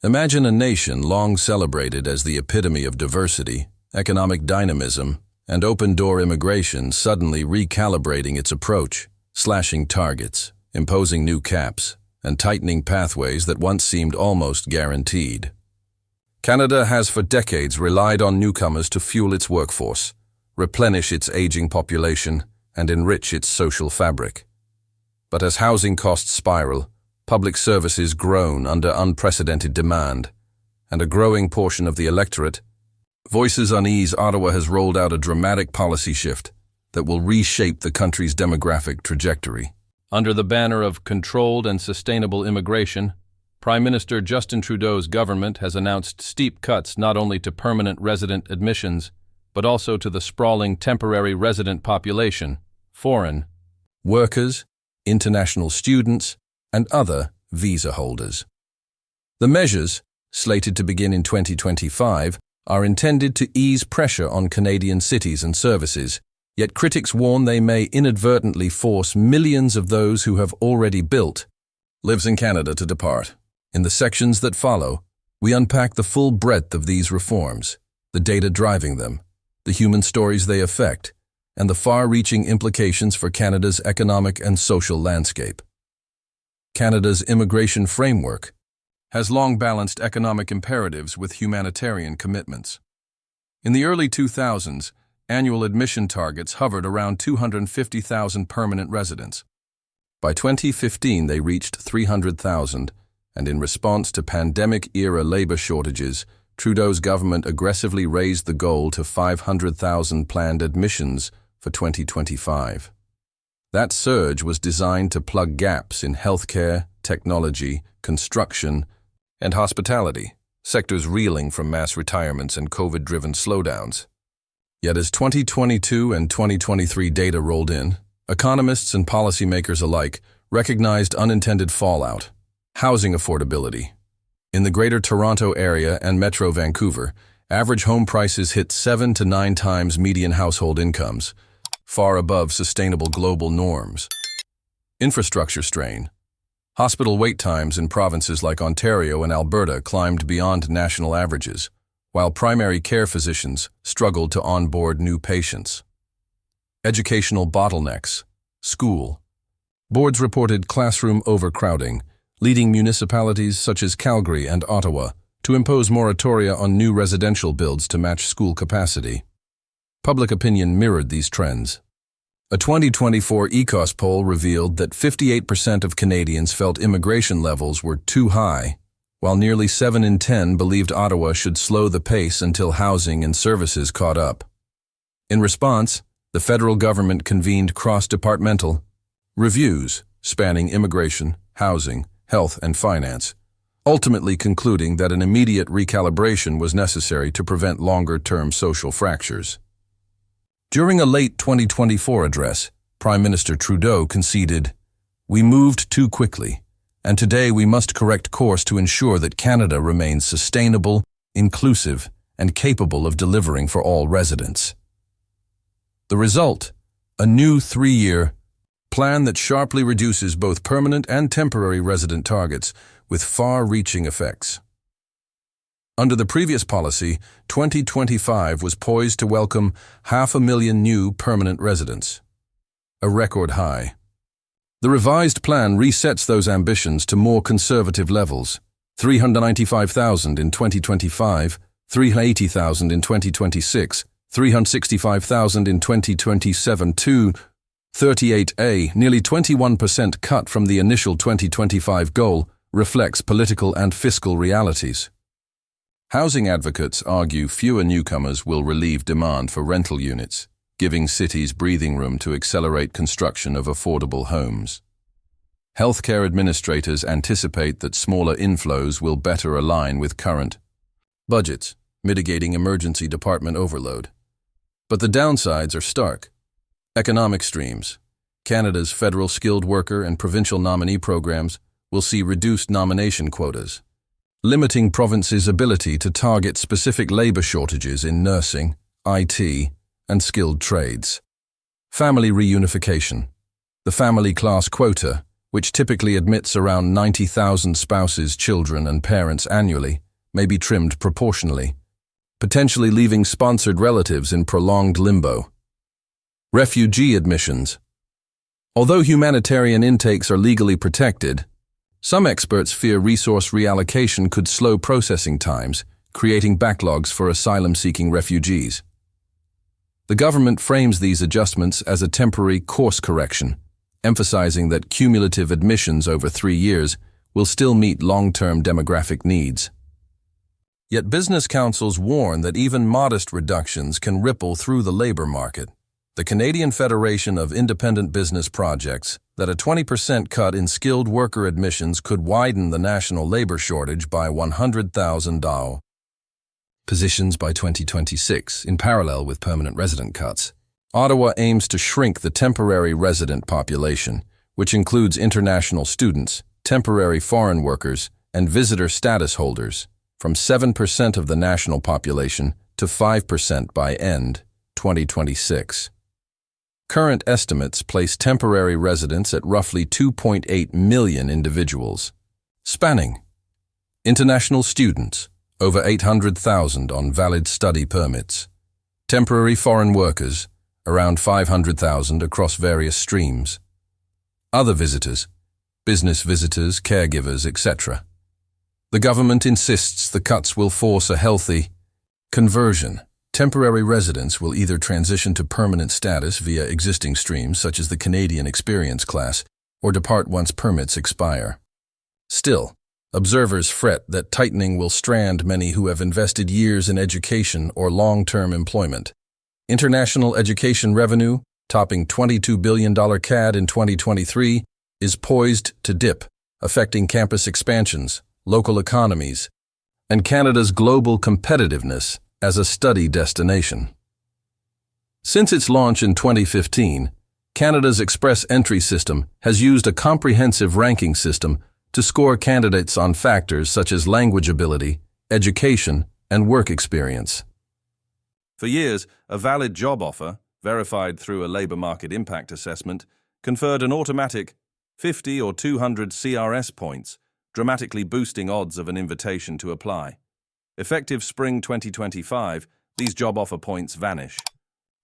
Imagine a nation long celebrated as the epitome of diversity, economic dynamism, and open-door immigration suddenly recalibrating its approach, slashing targets, imposing new caps, and tightening pathways that once seemed almost guaranteed. Canada has for decades relied on newcomers to fuel its workforce, replenish its aging population, and enrich its social fabric. But as housing costs spiral, public services groan under unprecedented demand, and a growing portion of the electorate voices unease. Ottawa has rolled out a dramatic policy shift that will reshape the country's demographic trajectory. Under the banner of controlled and sustainable immigration, Prime Minister Justin Trudeau's government has announced steep cuts not only to permanent resident admissions, but also to the sprawling temporary resident population, foreign workers, international students, and other visa holders. The measures, slated to begin in 2025, are intended to ease pressure on Canadian cities and services, yet critics warn they may inadvertently force millions of those who have already built lives in Canada to depart. In the sections that follow, we unpack the full breadth of these reforms, the data driving them, the human stories they affect, and the far-reaching implications for Canada's economic and social landscape. Canada's immigration framework has long balanced economic imperatives with humanitarian commitments. In the early 2000s, annual admission targets hovered around 250,000 permanent residents. By 2015, they reached 300,000, and in response to pandemic-era labor shortages, Trudeau's government aggressively raised the goal to 500,000 planned admissions for 2025. That surge was designed to plug gaps in healthcare, technology, construction, and hospitality, sectors reeling from mass retirements and COVID-driven slowdowns. Yet as 2022 and 2023 data rolled in, economists and policymakers alike recognized unintended fallout: housing affordability. In the Greater Toronto Area and Metro Vancouver, average home prices hit 7 to 9 times median household incomes, far above sustainable global norms. Infrastructure strain. Hospital wait times in provinces like Ontario and Alberta climbed beyond national averages, while primary care physicians struggled to onboard new patients. Educational bottlenecks. School. Boards reported classroom overcrowding, leading municipalities such as Calgary and Ottawa to impose moratoria on new residential builds to match school capacity. Public opinion mirrored these trends. A 2024 ECOS poll revealed that 58% of Canadians felt immigration levels were too high, while nearly 7 in 10 believed Ottawa should slow the pace until housing and services caught up. In response, the federal government convened cross-departmental reviews spanning immigration, housing, health, and finance, ultimately concluding that an immediate recalibration was necessary to prevent longer-term social fractures. During a late 2024 address, Prime Minister Trudeau conceded, "We moved too quickly, and today we must correct course to ensure that Canada remains sustainable, inclusive, and capable of delivering for all residents." The result, a new 3-year plan that sharply reduces both permanent and temporary resident targets with far-reaching effects. Under the previous policy, 2025 was poised to welcome 500,000 new permanent residents, a record high. The revised plan resets those ambitions to more conservative levels: 395,000 in 2025, 380,000 in 2026, 365,000 in 2027 to 38A, nearly 21% cut from the initial 2025 goal, reflects political and fiscal realities. Housing advocates argue fewer newcomers will relieve demand for rental units, giving cities breathing room to accelerate construction of affordable homes. Healthcare administrators anticipate that smaller inflows will better align with current budgets, mitigating emergency department overload. But the downsides are stark. Economic streams. Canada's federal skilled worker and provincial nominee programs will see reduced nomination quotas, limiting provinces' ability to target specific labor shortages in nursing, IT, and skilled trades. Family reunification. The family class quota, which typically admits around 90,000 spouses, children, and parents annually, may be trimmed proportionally, potentially leaving sponsored relatives in prolonged limbo. Refugee admissions. Although humanitarian intakes are legally protected, some experts fear resource reallocation could slow processing times, creating backlogs for asylum-seeking refugees. The government frames these adjustments as a temporary course correction, emphasizing that cumulative admissions over 3 years will still meet long-term demographic needs. Yet business councils warn that even modest reductions can ripple through the labor market. The Canadian Federation of Independent Business projects that a 20% cut in skilled worker admissions could widen the national labor shortage by 100,000 positions by 2026, in parallel with permanent resident cuts. Ottawa aims to shrink the temporary resident population, which includes international students, temporary foreign workers, and visitor status holders, from 7% of the national population to 5% by end 2026. Current estimates place temporary residents at roughly 2.8 million individuals, spanning international students, over 800,000 on valid study permits, temporary foreign workers, around 500,000 across various streams, other visitors, business visitors, caregivers, etc. The government insists the cuts will force a healthy conversion. Temporary residents will either transition to permanent status via existing streams such as the Canadian Experience class or depart once permits expire. Still, observers fret that tightening will strand many who have invested years in education or long-term employment. International education revenue, topping $22 billion CAD in 2023, is poised to dip, affecting campus expansions, local economies, and Canada's global competitiveness as a study destination. Since its launch in 2015, Canada's Express Entry system has used a comprehensive ranking system to score candidates on factors such as language ability, education, and work experience. For years, a valid job offer, verified through a labour market impact assessment, conferred an automatic 50 or 200 CRS points, dramatically boosting odds of an invitation to apply. Effective spring 2025, these job offer points vanish.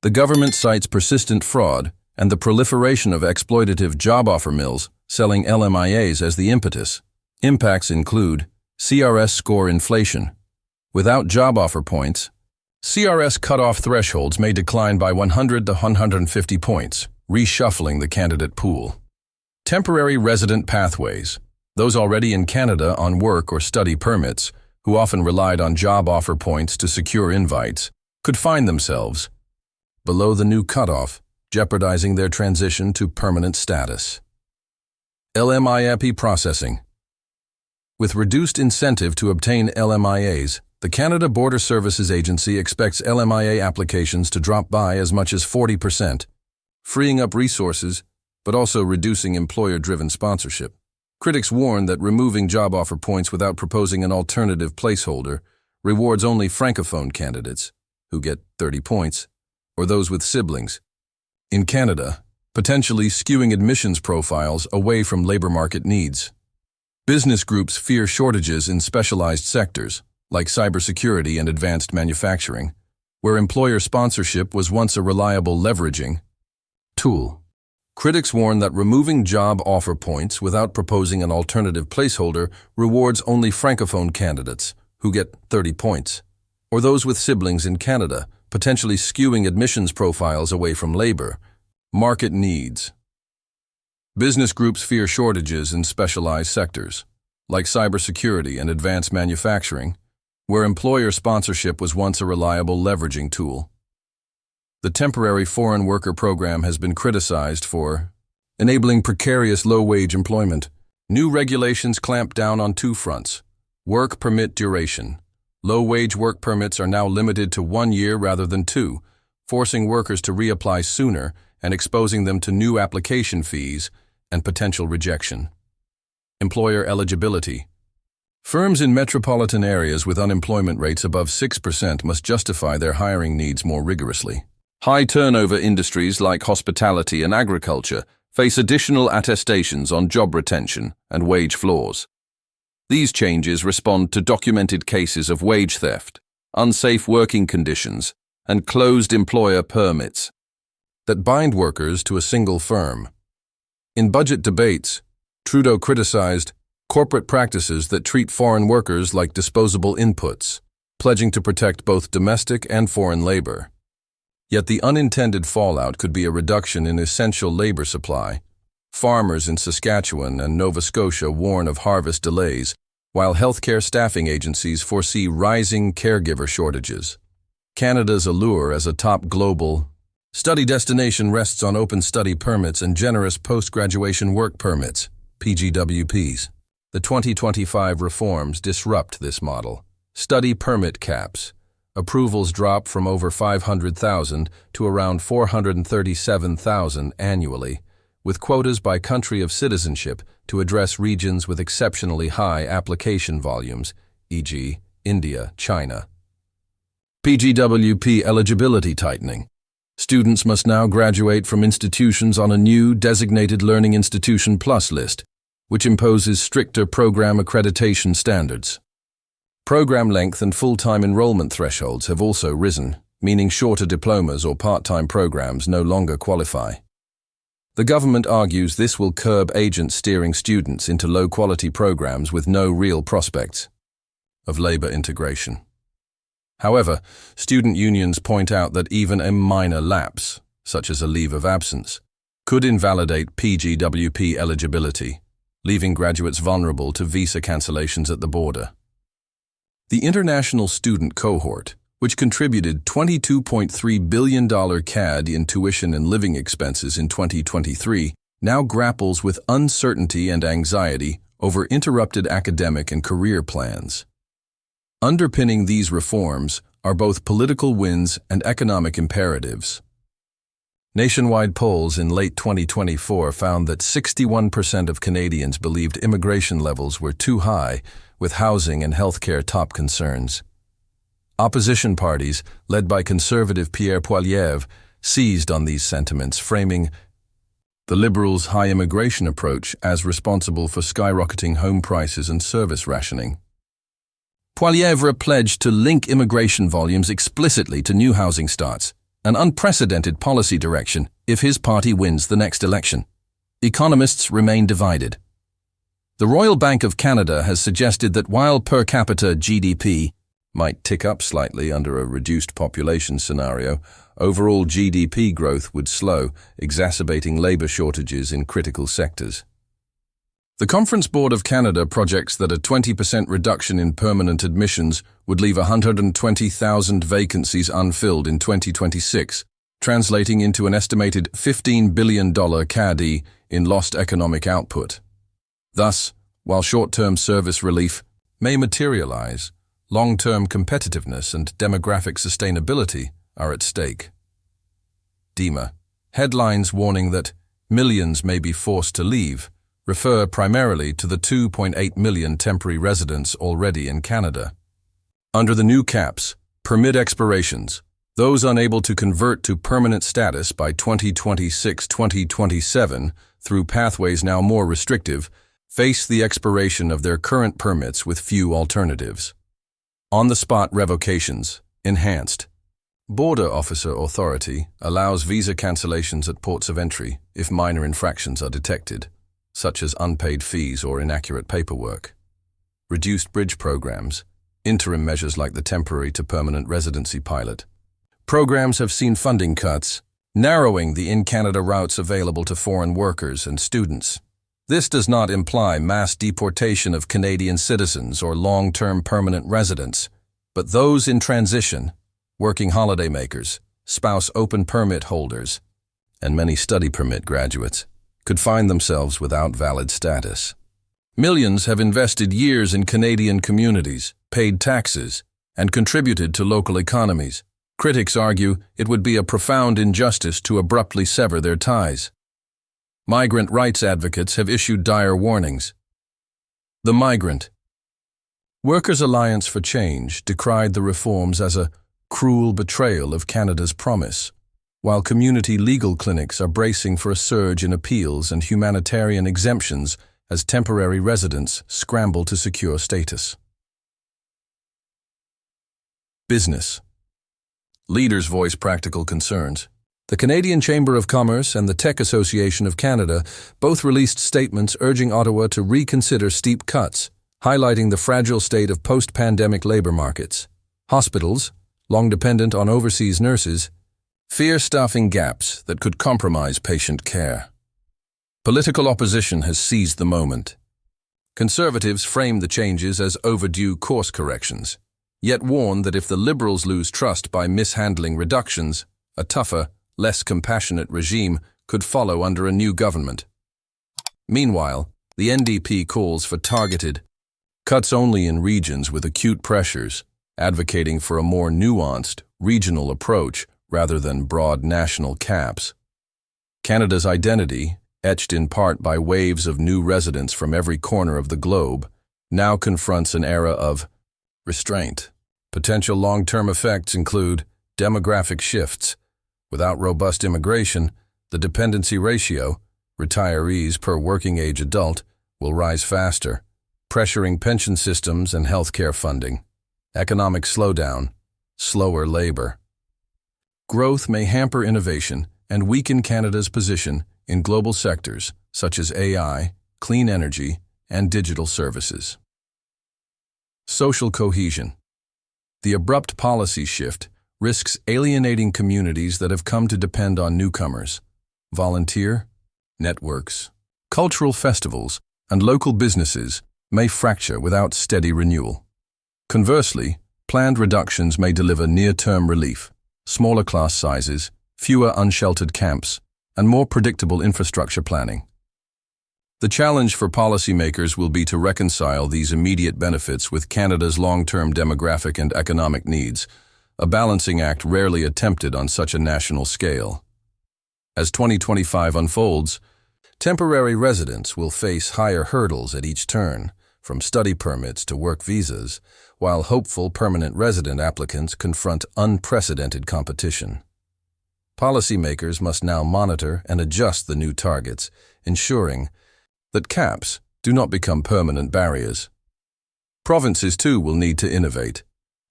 The government cites persistent fraud and the proliferation of exploitative job offer mills selling LMIAs as the impetus. Impacts include CRS score inflation. Without job offer points, CRS cutoff thresholds may decline by 100 to 150 points, reshuffling the candidate pool. Temporary resident pathways. Those already in Canada on work or study permits, who often relied on job offer points to secure invites, could find themselves below the new cutoff, jeopardizing their transition to permanent status. LMIA processing. With reduced incentive to obtain LMIAs, the Canada Border Services Agency expects LMIA applications to drop by as much as 40%, freeing up resources but also reducing employer-driven sponsorship. Critics warn that removing job offer points without proposing an alternative placeholder rewards only francophone candidates, who get 30 points, or those with siblings. In Canada, potentially skewing admissions profiles away from labor market needs. Business groups fear shortages in specialized sectors, like cybersecurity and advanced manufacturing, where employer sponsorship was once a reliable leveraging tool. Critics warn that removing job offer points without proposing an alternative placeholder rewards only francophone candidates, who get 30 points, or those with siblings in Canada, potentially skewing admissions profiles away from labor. Market needs. Business groups fear shortages in specialized sectors, like cybersecurity and advanced manufacturing, where employer sponsorship was once a reliable leveraging tool. The temporary foreign worker program has been criticized for enabling precarious low-wage employment. New regulations clamp down on 2 fronts. Work permit duration. Low-wage work permits are now limited to 1 year rather than 2, forcing workers to reapply sooner and exposing them to new application fees and potential rejection. Employer eligibility. Firms in metropolitan areas with unemployment rates above 6% must justify their hiring needs more rigorously. High turnover industries like hospitality and agriculture face additional attestations on job retention and wage floors. These changes respond to documented cases of wage theft, unsafe working conditions, and closed employer permits that bind workers to a single firm. In budget debates, Trudeau criticized corporate practices that treat foreign workers like disposable inputs, pledging to protect both domestic and foreign labor. Yet the unintended fallout could be a reduction in essential labor supply. Farmers in Saskatchewan and Nova Scotia warn of harvest delays, while healthcare staffing agencies foresee rising caregiver shortages. Canada's allure as a top global study destination rests on open study permits and generous post-graduation work permits, PGWPs. The 2025 reforms disrupt this model. Study permit caps. Approvals drop from over 500,000 to around 437,000 annually, with quotas by country of citizenship to address regions with exceptionally high application volumes, e.g., India, China. PGWP eligibility tightening. Students must now graduate from institutions on a new Designated Learning Institution Plus list, which imposes stricter program accreditation standards. Program length and full-time enrollment thresholds have also risen, meaning shorter diplomas or part-time programs no longer qualify. The government argues this will curb agents steering students into low-quality programs with no real prospects of labor integration. However, student unions point out that even a minor lapse, such as a leave of absence, could invalidate PGWP eligibility, leaving graduates vulnerable to visa cancellations at the border. The international student cohort, which contributed $22.3 billion CAD in tuition and living expenses in 2023, now grapples with uncertainty and anxiety over interrupted academic and career plans. Underpinning these reforms are both political wins and economic imperatives. Nationwide polls in late 2024 found that 61% of Canadians believed immigration levels were too high, with housing and healthcare top concerns. Opposition parties, led by Conservative Pierre Poilievre, seized on these sentiments, framing the Liberals' high immigration approach as responsible for skyrocketing home prices and service rationing. Poilievre pledged to link immigration volumes explicitly to new housing starts, an unprecedented policy direction if his party wins the next election. Economists remain divided. The Royal Bank of Canada has suggested that while per capita GDP might tick up slightly under a reduced population scenario, overall GDP growth would slow, exacerbating labor shortages in critical sectors. The Conference Board of Canada projects that a 20% reduction in permanent admissions would leave 120,000 vacancies unfilled in 2026, translating into an estimated $15 billion CAD in lost economic output. Thus, while short-term service relief may materialize, long-term competitiveness and demographic sustainability are at stake. DEMA. Headlines warning that millions may be forced to leave refer primarily to the 2.8 million temporary residents already in Canada. Under the new caps, permit expirations, those unable to convert to permanent status by 2026-2027 through pathways now more restrictive face the expiration of their current permits with few alternatives. On-the-spot revocations, enhanced. Border Officer Authority allows visa cancellations at ports of entry if minor infractions are detected, such as unpaid fees or inaccurate paperwork. Reduced bridge programs, interim measures like the temporary to permanent residency pilot. Programs have seen funding cuts, narrowing the in-Canada routes available to foreign workers and students. This does not imply mass deportation of Canadian citizens or long-term permanent residents, but those in transition, working holidaymakers, spouse open permit holders, and many study permit graduates, could find themselves without valid status. Millions have invested years in Canadian communities, paid taxes, and contributed to local economies. Critics argue it would be a profound injustice to abruptly sever their ties. Migrant rights advocates have issued dire warnings. The Migrant. Workers' Alliance for Change decried the reforms as a cruel betrayal of Canada's promise. while community legal clinics are bracing for a surge in appeals and humanitarian exemptions as temporary residents scramble to secure status. Business. Leaders voice practical concerns. The Canadian Chamber of Commerce and the Tech Association of Canada both released statements urging Ottawa to reconsider steep cuts, highlighting the fragile state of post-pandemic labor markets. Hospitals, long dependent on overseas nurses, fear staffing gaps that could compromise patient care. Political opposition has seized the moment. Conservatives frame the changes as overdue course corrections, yet warn that if the Liberals lose trust by mishandling reductions, a tougher, less compassionate regime could follow under a new government. Meanwhile, the NDP calls for targeted cuts only in regions with acute pressures, advocating for a more nuanced, regional approach rather than broad national caps. Canada's identity, etched in part by waves of new residents from every corner of the globe, now confronts an era of restraint. Potential long-term effects include demographic shifts. Without robust immigration, the dependency ratio, retirees per working-age adult, will rise faster, pressuring pension systems and healthcare funding. Economic slowdown, slower labor. Growth may hamper innovation and weaken Canada's position in global sectors such as AI, clean energy, and digital services. Social cohesion. The abrupt policy shift risks alienating communities that have come to depend on newcomers. Volunteer, networks, cultural festivals, and local businesses may fracture without steady renewal. Conversely, planned reductions may deliver near-term relief, smaller class sizes, fewer unsheltered camps, and more predictable infrastructure planning. The challenge for policymakers will be to reconcile these immediate benefits with Canada's long-term demographic and economic needs, a balancing act rarely attempted on such a national scale. As 2025 unfolds, temporary residents will face higher hurdles at each turn, from study permits to work visas, while hopeful permanent resident applicants confront unprecedented competition. Policymakers must now monitor and adjust the new targets, ensuring that caps do not become permanent barriers. Provinces, too, will need to innovate,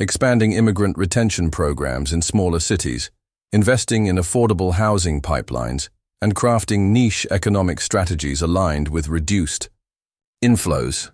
expanding immigrant retention programs in smaller cities, investing in affordable housing pipelines, and crafting niche economic strategies aligned with reduced inflows.